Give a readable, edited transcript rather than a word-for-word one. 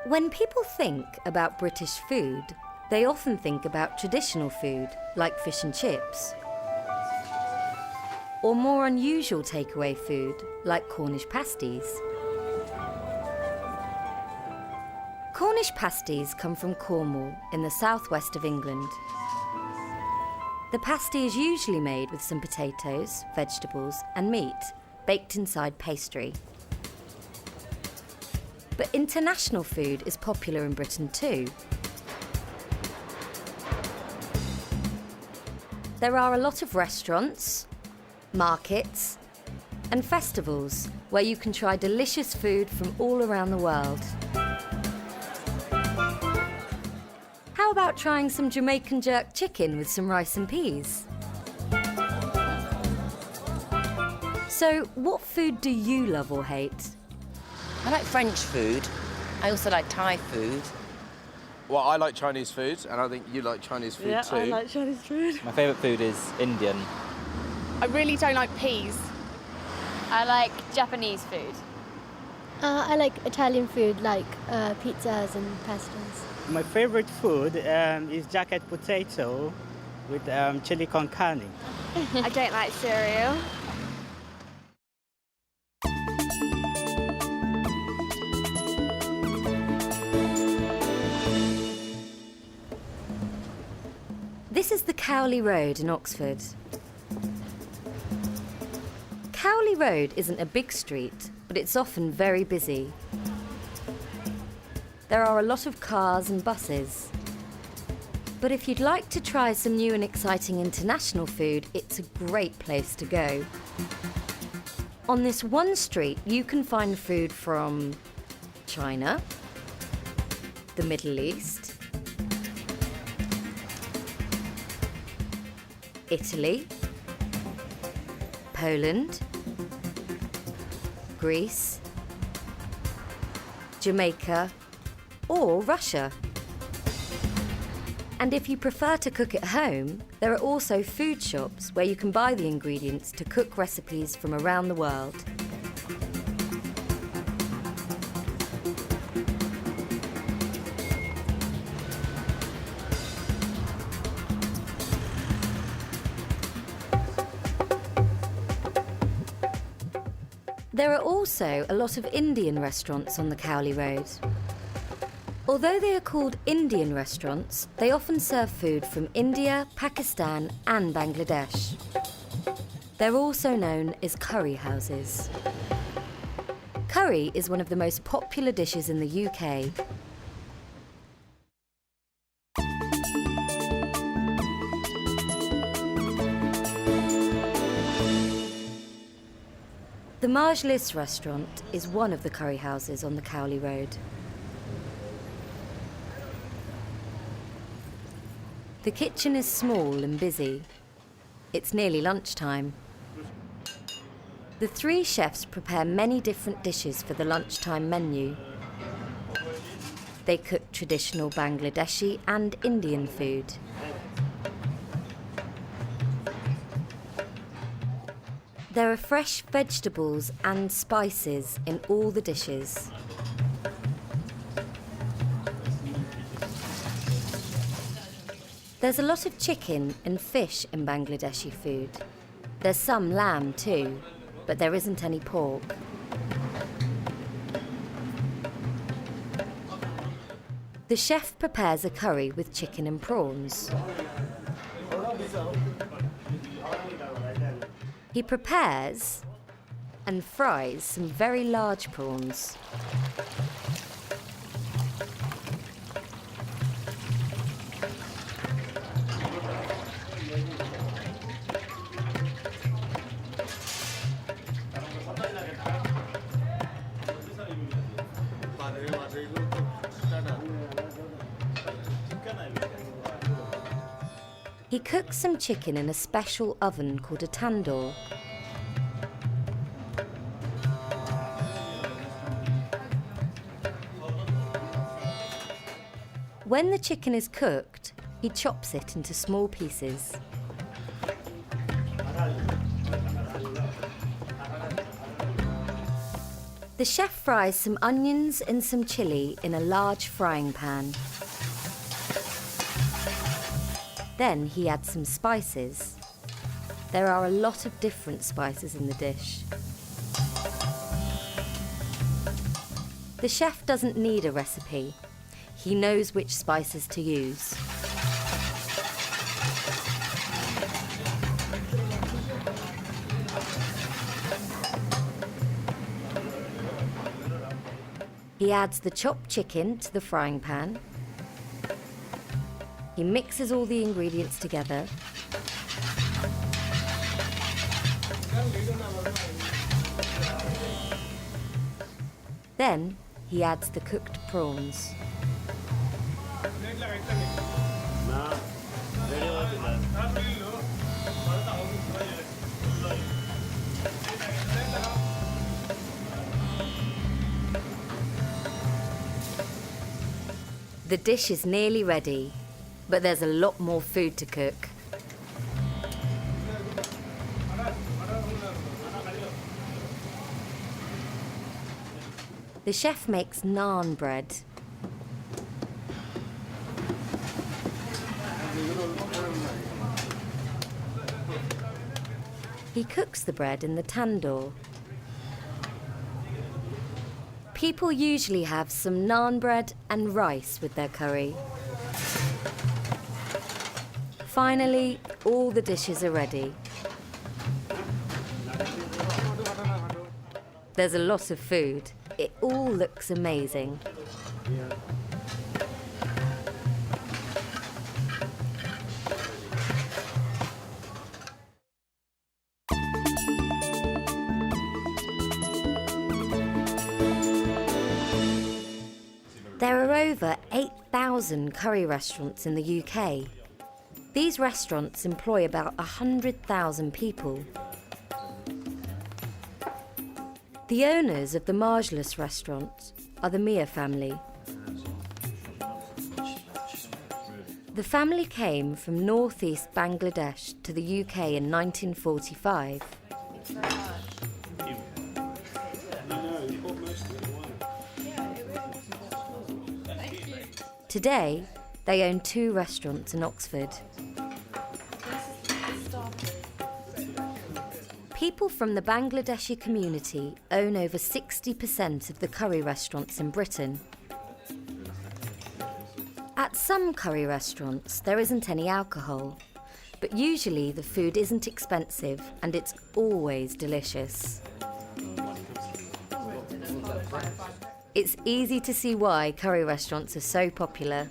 When people think about British food, they often think about traditional food, like fish and chips, or more unusual takeaway food, like Cornish pasties. Cornish pasties come from Cornwall in the southwest of England. The pasty is usually made with some potatoes, vegetables and meat, baked inside pastry. But international food is popular in Britain too. There are a lot of restaurants, markets and festivals where you can try delicious food from all around the world. How about trying some Jamaican jerk chicken with some rice and peas? So, what food do you love or hate? I like French food. I also like Thai food. Well, I like Chinese food, and I think you like Chinese food too. Yeah, I like Chinese food. My favourite food is Indian. I really don't like peas. I like Japanese food. I like Italian food, like pizzas and pastas. My favourite food is jacket potato with chili con carne. I don't like cereal. This is the Cowley Road in Oxford. Cowley Road isn't a big street, but it's often very busy. There are a lot of cars and buses. But if you'd like to try some new and exciting international food, it's a great place to go. On this one street, you can find food from China, the Middle East, Italy, Poland, Greece, Jamaica, or Russia. And if you prefer to cook at home, there are also food shops where you can buy the ingredients to cook recipes from around the world. There are also a lot of Indian restaurants on the Cowley Road. Although they are called Indian restaurants, they often serve food from India, Pakistan and Bangladesh. They're also known as curry houses. Curry is one of the most popular dishes in the UK. The Majlis restaurant is one of the curry houses on the Cowley Road. The kitchen is small and busy. It's nearly lunchtime. The three chefs prepare many different dishes for the lunchtime menu. They cook traditional Bangladeshi and Indian food. There are fresh vegetables and spices in all the dishes. There's a lot of chicken and fish in Bangladeshi food. There's some lamb too, but there isn't any pork. The chef prepares a curry with chicken and prawns. He prepares and fries some very large prawns. He cooks some chicken in a special oven called a tandoor. When the chicken is cooked, he chops it into small pieces. The chef fries some onions and some chilli in a large frying pan. Then he adds some spices. There are a lot of different spices in the dish. The chef doesn't need a recipe. He knows which spices to use. He adds the chopped chicken to the frying pan. He mixes all the ingredients together. Then he adds the cooked prawns. The dish is nearly ready, but there's a lot more food to cook. The chef makes naan bread. He cooks the bread in the tandoor. People usually have some naan bread and rice with their curry. Finally, all the dishes are ready. There's a lot of food. It all looks amazing. There are over 8,000 curry restaurants in the UK. These restaurants employ about 100,000 people. The owners of the Margelous restaurant are the Mia family. The family came from northeast Bangladesh to the UK in 1945. Today, they own 2 restaurants in Oxford. People from the Bangladeshi community own over 60% of the curry restaurants in Britain. At some curry restaurants, there isn't any alcohol, but usually the food isn't expensive and it's always delicious. It's easy to see why curry restaurants are so popular.